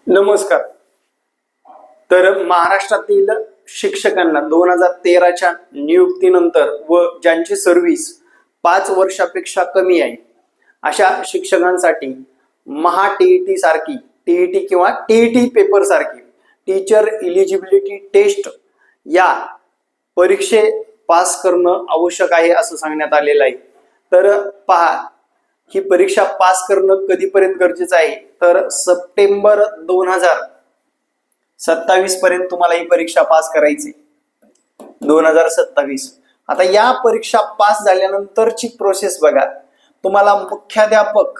नमस्कार. तर महाराष्ट्रातील शिक्षकांना 2013च्या नियुक्तीनंतर व ज्यांची सर्व्हिस 5 वर्षापेक्षा कमी आहे अशा शिक्षकांसाठी महा टीईटी सारखी टीईटी किंवा टीईटी पेपर सारखी टीचर इलिजिबिलिटी टेस्ट या परीक्षे पास करणं आवश्यक आहे असं सांगण्यात आलेलं आहे. तर पहा, ही परीक्षा पास करणं कधीपर्यंत गरजेचं आहे तर सप्टेंबर 2027 पर्यंत तुम्हाला ही परीक्षा पास करायची. 2027. आता या परीक्षा पास झाल्यानंतरची प्रोसेस बघा. तुम्हाला मुख्याध्यापक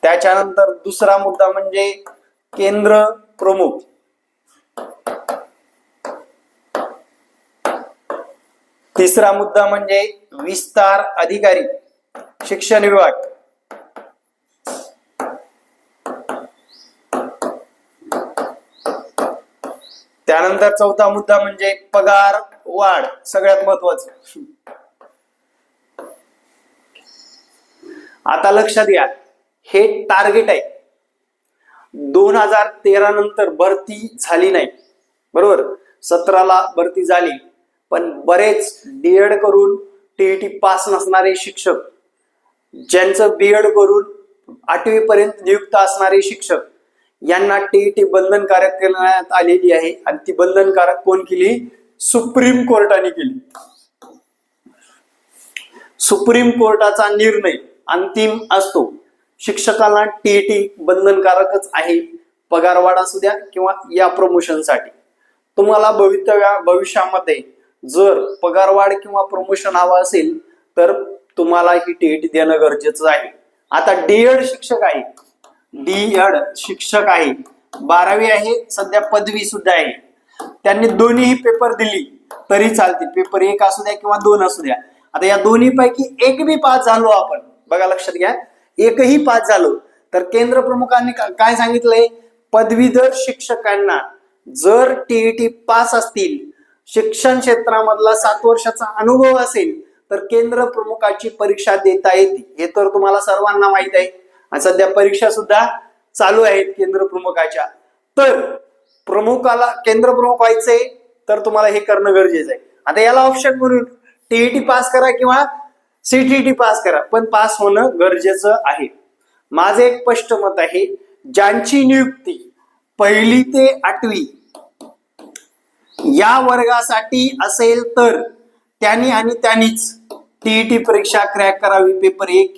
त्याच्यानंतर दुसरा मुद्दा म्हणजे केंद्र प्रमुख, तिसरा मुद्दा म्हणजे विस्तार अधिकारी शिक्षण विभाग, त्यानंतर चौथा मुद्दा म्हणजे पगार वाढ, सगळ्यात महत्वाचं. आता लक्षात घ्या, हे टार्गेट आहे. 2013 नंतर भरती झाली नाही, बरोबर. 17ला भरती झाली, पण बरेच बीएड करून टीईटी पास नसणारे शिक्षक, ज्यांचं बीएड करून 8वी पर्यंत नियुक्त असणारे शिक्षक, यांना टीईटी बंधनकारक करण्यात आलेली आहे. आणि ती बंधनकारक कोण केली? सुप्रीम कोर्टाने केली. सुप्रीम कोर्टाचा निर्णय अंतिम असतो. शिक्षकांना टीईटी बंधनकारकच आहे, पगारवाढ असू द्या किंवा या प्रमोशनसाठी. तुम्हाला भविष्यामध्ये जर पगारवाढ किंवा प्रमोशन हवा असेल तर तुम्हाला ही टीईटी देणं गरजेचं आहे. आता डीएड शिक्षक आहे, 12वी आहे, सध्या पदवी सुद्धा आहे, त्यांनी दोन्ही पेपर दिली तरी चालतील. पेपर 1 असू द्या किंवा 2 असू द्या. आता या दोन्ही पैकी एक बी पास झालो आपण, बघा लक्षात घ्या, एकही पास झालो तर केंद्र प्रमुखांनी काय सांगितलंय? पदवीधर शिक्षकांना जर टीईटी पास असतील, शिक्षण क्षेत्रामधला 7 वर्षाचा अनुभव असेल तर केंद्र प्रमुखाची परीक्षा देता येते. हे तर तुम्हाला सर्वांना माहित आहे. आणि सध्या परीक्षा सुद्धा चालू आहेत केंद्र प्रमुखाच्या. तर केंद्र प्रमुख व्हायचंय तर तुम्हाला हे करणं गरजेचं आहे. आता याला ऑप्शन म्हणून टीईटी पास करा किंवा सीटीईटी पास करा, पण पास होणं गरजेचं आहे. माझं एक स्पष्ट मत आहे, ज्यांची नियुक्ती 1ली ते 8वी या वर्गासाठी असेल तर त्यांनीच टीईटी परीक्षा क्रॅक करावी. पेपर 1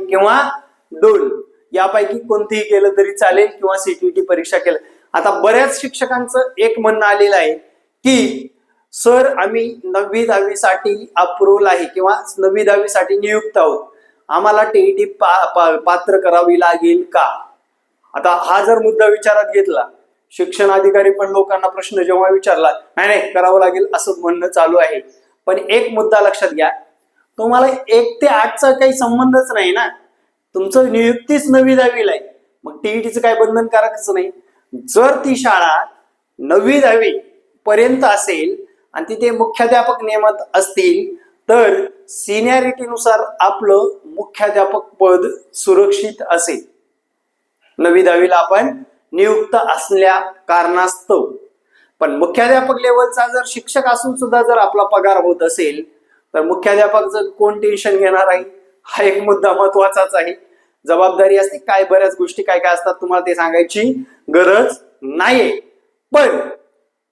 किंवा 2 यापैकी कोणतेही केलं तरी चालेल किंवा सीटीईटी परीक्षा केलं. आता बऱ्याच शिक्षकांचं एक म्हणणं आलेलं आहे की सर, आम्ही 9वी 10वी साठी अप्रूव्हल आहे किंवा 9वी 10वी साठी नियुक्त आहोत, आम्हाला टीईटी पात्र करावी लागेल का? आता हा जर मुद्दा विचारात घेतला, शिक्षण अधिकारी पण लोकांना प्रश्न जेव्हा विचारला, नाही करावं लागेल असं म्हणणं चालू आहे. पण एक मुद्दा लक्षात घ्या, तुम्हाला 1 ते 8चा काही संबंधच नाही ना. तुमचं नियुक्तीच 9वी 10वीला आहे, मग टीईटीचं काय बंधनकारकच नाही. जर ती शाळा 9वी 10वी पर्यंत असेल आणि तिथे मुख्याध्यापक नेमत असतील तर सिनियरिटीनुसार आपलं मुख्याध्यापक पद सुरक्षित असेल. 9वी 10वीला आपण नियुक्त असल्या कारणास्तव. पण मुख्याध्यापक लेवलचा जर शिक्षक असून सुद्धा जर आपला पगार होत असेल तर मुख्याध्यापक कोण टेन्शन घेणार आहे? हा एक मुद्दा महत्वाचाच आहे. जबाबदारी असते, काय बऱ्याच गोष्टी काय असतात तुम्हाला ते सांगायची गरज नाहीये. पण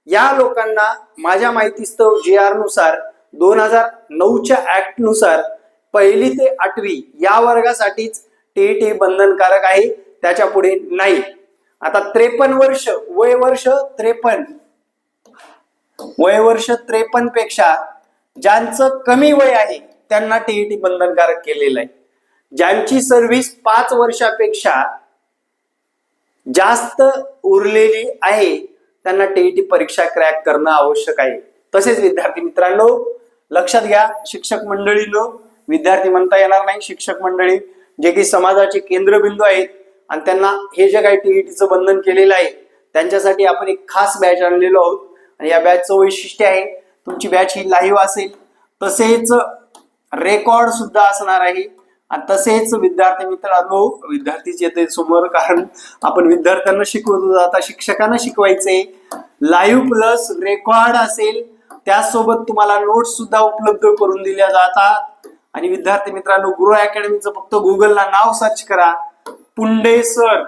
या लोकांना माझ्या माहितीस्तव GR नुसार 2009च्या ऍक्ट नुसार 1ली ते 8वी या वर्गासाठीच टीईटी बंधनकारक आहे, त्याच्या पुढे नाही. आता 53 वर्ष वय वर्ष 53 पेक्षा ज्यांचं कमी वय आहे त्यांना टीईटी बंधनकारक केलेलं आहे. ज्यांची सर्व्हिस 5 वर्षापेक्षा जास्त उरलेली आहे त्यांना टीईटी परीक्षा क्रॅक करणं आवश्यक आहे. तसेच विद्यार्थी मित्रांनो, लक्षात घ्या, शिक्षक मंडळींनो, विद्यार्थी म्हणता येणार नाही, शिक्षक मंडळी जे की समाजाचे केंद्रबिंदू आहेत आणि त्यांना हे जे काही टीईटीचं बंधन केलेलं आहे त्यांच्यासाठी आपण एक खास बॅच आणलेलो आहोत. आणि या बॅचचं वैशिष्ट्य आहे, तुमची बॅच ही लाईव्ह असेल, तसेच रेकॉर्ड सुद्धा असणार आहे. आणि तसेच विद्यार्थी मित्रांनो, विद्यार्थीच येते समोर कारण आपण विद्यार्थ्यांना शिकवतो, आता शिक्षकांना शिकवायचे. लाईव्ह प्लस रेकॉर्ड असेल, त्यासोबत तुम्हाला नोट्स सुद्धा उपलब्ध करून दिल्या जातात. आणि विद्यार्थी मित्रांनो, गुरु अकॅडमीचं फक्त गुगलला नाव सर्च करा, पुंडे सर,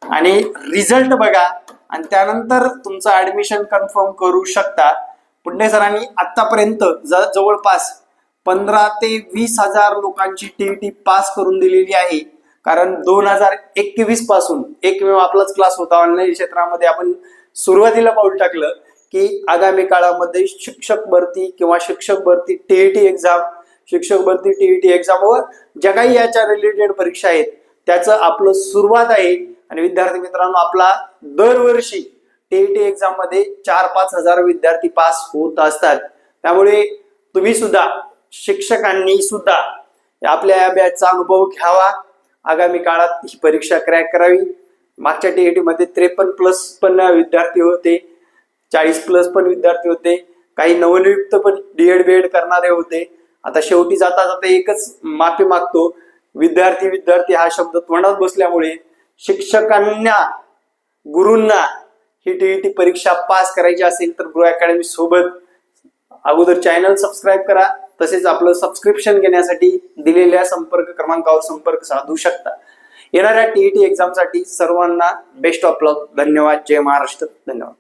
आणि रिझल्ट बघा आणि त्यानंतर तुमचं ऍडमिशन कन्फर्म करू शकता. पुंडे सरांनी आतापर्यंत जवळपास 15 ते 20,000 लोकांची टीईटी पास करून दिलेली आहे. कारण 2021 पासून एकमेव आपलाच क्लास होता ऑनलाईन क्षेत्रामध्ये. आपण सुरुवातीला पाऊल टाकलं की आगामी काळामध्ये शिक्षक भरती किंवा शिक्षक भरती टीईटी एक्झाम, शिक्षक भरती टीईटी एक्झाम व ज्या काही याच्या रिलेटेड परीक्षा आहेत त्याचं आपलं सुरुवात आहे. आणि विद्यार्थी मित्रांनो, आपला दरवर्षी टीईटी एक्झाम मध्ये 4-5 हजार विद्यार्थी पास होत असतात. त्यामुळे तुम्ही सुद्धा, शिक्षकांनी सुद्धा आपल्या या बॅचचा अनुभव घ्यावा, आगामी काळात ही परीक्षा क्रॅक करावी. मागच्या टीईटी मध्ये 53+ पण विद्यार्थी होते, 40+ पण विद्यार्थी होते, काही नवनियुक्त पण डीएड बीएड करणारे होते. आता शेवटी जाता जाता एकच माफी मागतो, विद्यार्थी हा शब्द तोंडात बसल्यामुळे शिक्षकांना, गुरूंना ही टीईटी परीक्षा पास करायची असेल तर गुरु अकॅडमी सोबत अगोदर चॅनल सबस्क्राईब करा. तसेच आपलं सबस्क्रिप्शन घेण्यासाठी दिलेल्या संपर्क क्रमांकावर संपर्क साधू शकता. येणाऱ्या टीईटी एक्झामसाठी सर्वांना बेस्ट ऑफ लक. धन्यवाद. जय महाराष्ट्र. धन्यवाद.